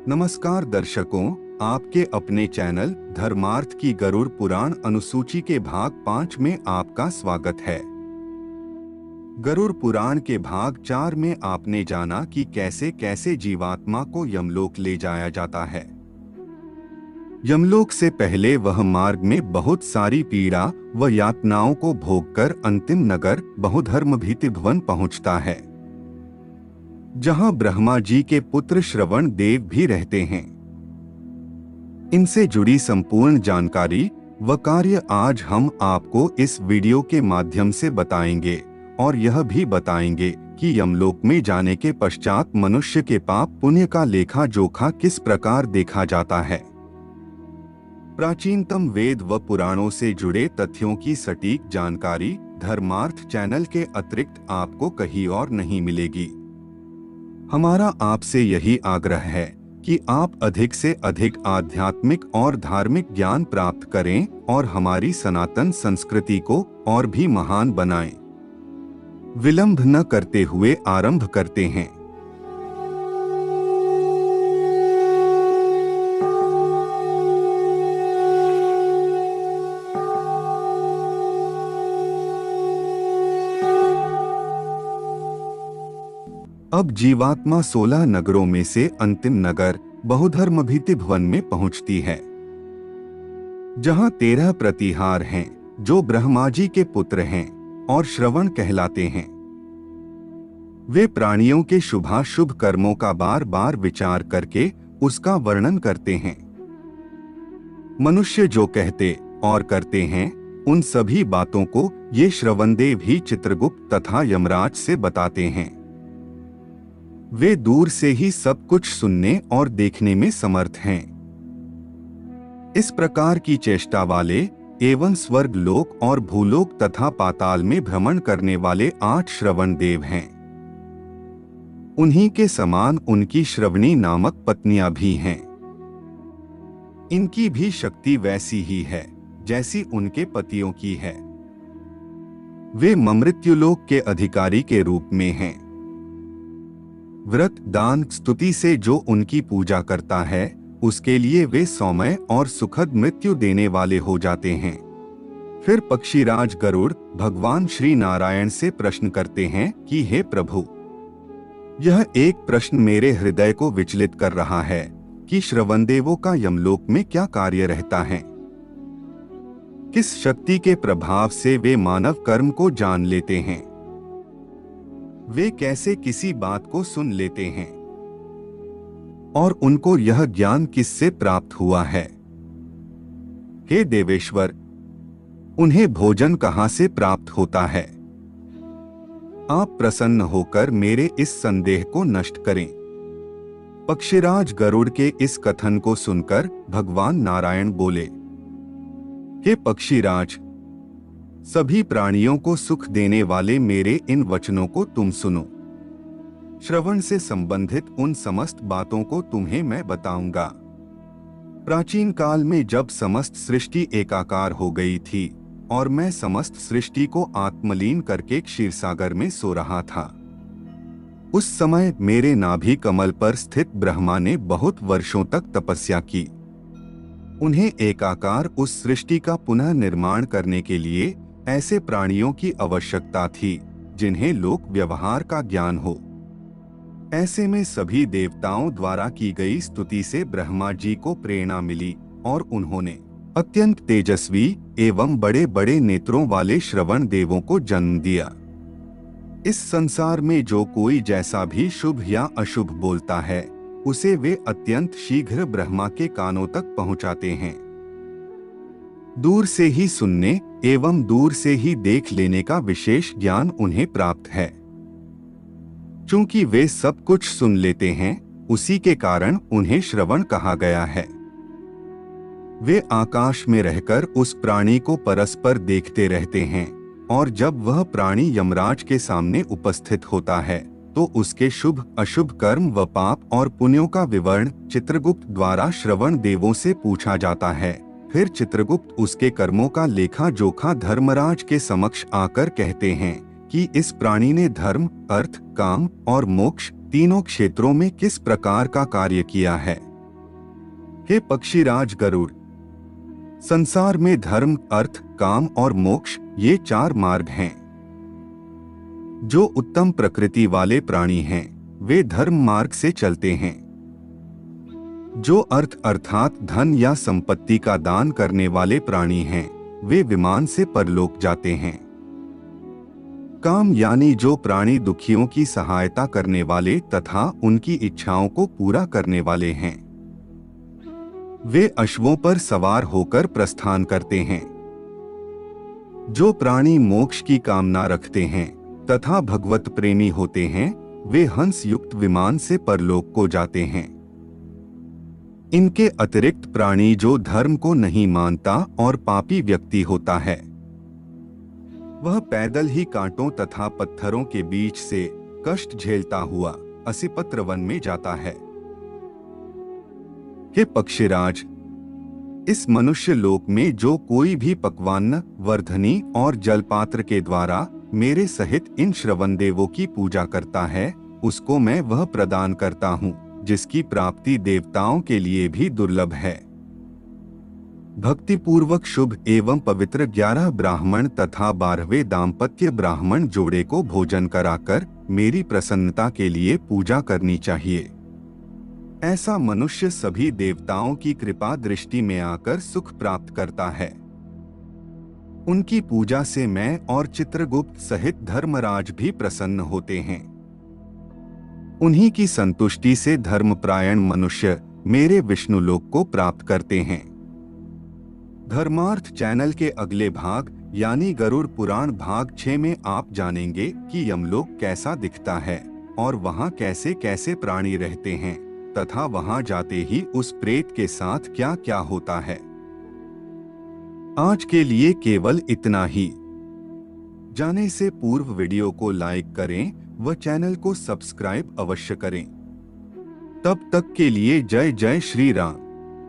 नमस्कार दर्शकों, आपके अपने चैनल धर्मार्थ की गरुड़ पुराण अनुसूची के भाग 5 में आपका स्वागत है। गरुड़ पुराण के भाग 4 में आपने जाना कि कैसे कैसे जीवात्मा को यमलोक ले जाया जाता है। यमलोक से पहले वह मार्ग में बहुत सारी पीड़ा व यातनाओं को भोगकर अंतिम नगर बहुधर्मभीति भवन पहुंचता है, जहां ब्रह्मा जी के पुत्र श्रवण देव भी रहते हैं। इनसे जुड़ी संपूर्ण जानकारी व कार्य आज हम आपको इस वीडियो के माध्यम से बताएंगे और यह भी बताएंगे कि यमलोक में जाने के पश्चात मनुष्य के पाप पुण्य का लेखा जोखा किस प्रकार देखा जाता है। प्राचीनतम वेद व पुराणों से जुड़े तथ्यों की सटीक जानकारी धर्मार्थ चैनल के अतिरिक्त आपको कहीं और नहीं मिलेगी। हमारा आपसे यही आग्रह है कि आप अधिक से अधिक आध्यात्मिक और धार्मिक ज्ञान प्राप्त करें और हमारी सनातन संस्कृति को और भी महान बनाएं। विलंब न करते हुए आरंभ करते हैं। अब जीवात्मा 16 नगरों में से अंतिम नगर बहुधर्मभीति भवन में पहुंचती है, जहां 13 प्रतिहार हैं जो ब्रह्मा जी के पुत्र हैं और श्रवण कहलाते हैं। वे प्राणियों के शुभाशुभ कर्मों का बार बार विचार करके उसका वर्णन करते हैं। मनुष्य जो कहते और करते हैं उन सभी बातों को ये श्रवणदेव ही चित्रगुप्त तथा यमराज से बताते हैं। वे दूर से ही सब कुछ सुनने और देखने में समर्थ हैं। इस प्रकार की चेष्टा वाले एवं स्वर्ग लोक और भूलोक तथा पाताल में भ्रमण करने वाले 8 श्रवण देव हैं। उन्हीं के समान उनकी श्रवणी नामक पत्नियां भी हैं। इनकी भी शक्ति वैसी ही है जैसी उनके पतियों की है। वे ममृत्युलोक के अधिकारी के रूप में हैं। व्रत दान स्तुति से जो उनकी पूजा करता है उसके लिए वे सौम्य और सुखद मृत्यु देने वाले हो जाते हैं। फिर पक्षीराज गरुड़ भगवान श्री नारायण से प्रश्न करते हैं कि हे प्रभु, यह एक प्रश्न मेरे हृदय को विचलित कर रहा है कि श्रवणदेवों का यमलोक में क्या कार्य रहता है। किस शक्ति के प्रभाव से वे मानव कर्म को जान लेते हैं। वे कैसे किसी बात को सुन लेते हैं और उनको यह ज्ञान किससे प्राप्त हुआ है। हे देवेश्वर, उन्हें भोजन कहां से प्राप्त होता है। आप प्रसन्न होकर मेरे इस संदेह को नष्ट करें। पक्षीराज गरुड़ के इस कथन को सुनकर भगवान नारायण बोले, हे पक्षीराज, सभी प्राणियों को सुख देने वाले मेरे इन वचनों को तुम सुनो। श्रवण से संबंधित उन समस्त बातों को तुम्हें मैं बताऊंगा। प्राचीन काल में जब समस्त सृष्टि एकाकार हो गई थी और मैं समस्त सृष्टि को आत्मलीन करके क्षीरसागर में सो रहा था, उस समय मेरे नाभि कमल पर स्थित ब्रह्मा ने बहुत वर्षों तक तपस्या की। उन्हें एकाकार उस सृष्टि का पुनः निर्माण करने के लिए ऐसे प्राणियों की आवश्यकता थी जिन्हें लोक व्यवहार का ज्ञान हो। ऐसे में सभी देवताओं द्वारा की गई स्तुति से ब्रह्मा जी को प्रेरणा मिली और उन्होंने अत्यंत तेजस्वी एवं बड़े बड़े नेत्रों वाले श्रवण देवों को जन्म दिया। इस संसार में जो कोई जैसा भी शुभ या अशुभ बोलता है उसे वे अत्यंत शीघ्र ब्रह्मा के कानों तक पहुंचाते हैं। दूर से ही सुनने एवं दूर से ही देख लेने का विशेष ज्ञान उन्हें प्राप्त है। चूंकि वे सब कुछ सुन लेते हैं, उसी के कारण उन्हें श्रवण कहा गया है। वे आकाश में रहकर उस प्राणी को परस्पर देखते रहते हैं और जब वह प्राणी यमराज के सामने उपस्थित होता है तो उसके शुभ अशुभ कर्म व पाप और पुण्यों का विवरण चित्रगुप्त द्वारा श्रवण देवों से पूछा जाता है। फिर चित्रगुप्त उसके कर्मों का लेखा जोखा धर्मराज के समक्ष आकर कहते हैं कि इस प्राणी ने धर्म, अर्थ, काम और मोक्ष तीनों क्षेत्रों में किस प्रकार का कार्य किया है हे पक्षीराज गरुड़, संसार में धर्म, अर्थ, काम और मोक्ष ये 4 मार्ग हैं। जो उत्तम प्रकृति वाले प्राणी हैं वे धर्म मार्ग से चलते हैं। जो अर्थ अर्थात धन या संपत्ति का दान करने वाले प्राणी हैं वे विमान से परलोक जाते हैं। काम यानी जो प्राणी दुखियों की सहायता करने वाले तथा उनकी इच्छाओं को पूरा करने वाले हैं वे अश्वों पर सवार होकर प्रस्थान करते हैं। जो प्राणी मोक्ष की कामना रखते हैं तथा भगवत प्रेमी होते हैं वे हंस युक्त विमान से परलोक को जाते हैं। इनके अतिरिक्त प्राणी जो धर्म को नहीं मानता और पापी व्यक्ति होता है वह पैदल ही कांटों तथा पत्थरों के बीच से कष्ट झेलता हुआ असिपत्र वन में जाता है। हे पक्षीराज, इस मनुष्य लोक में जो कोई भी पकवान, वर्धनी और जलपात्र के द्वारा मेरे सहित इन श्रवण देवों की पूजा करता है उसको मैं वह प्रदान करता हूँ जिसकी प्राप्ति देवताओं के लिए भी दुर्लभ है। भक्तिपूर्वक शुभ एवं पवित्र 11 ब्राह्मण तथा 12वें दाम्पत्य ब्राह्मण जोड़े को भोजन कराकर मेरी प्रसन्नता के लिए पूजा करनी चाहिए। ऐसा मनुष्य सभी देवताओं की कृपा दृष्टि में आकर सुख प्राप्त करता है। उनकी पूजा से मैं और चित्रगुप्त सहित धर्मराज भी प्रसन्न होते हैं। उन्हीं की संतुष्टि से धर्मपरायण मनुष्य मेरे विष्णुलोक को प्राप्त करते हैं। धर्मार्थ चैनल के अगले भाग यानी गरुड़ पुराण भाग 6 में आप जानेंगे कि यमलोक कैसा दिखता है और वहां कैसे कैसे प्राणी रहते हैं तथा वहां जाते ही उस प्रेत के साथ क्या क्या होता है। आज के लिए केवल इतना ही। जाने से पूर्व वीडियो को लाइक करें व चैनल को सब्सक्राइब अवश्य करें। तब तक के लिए जय जय श्री राम।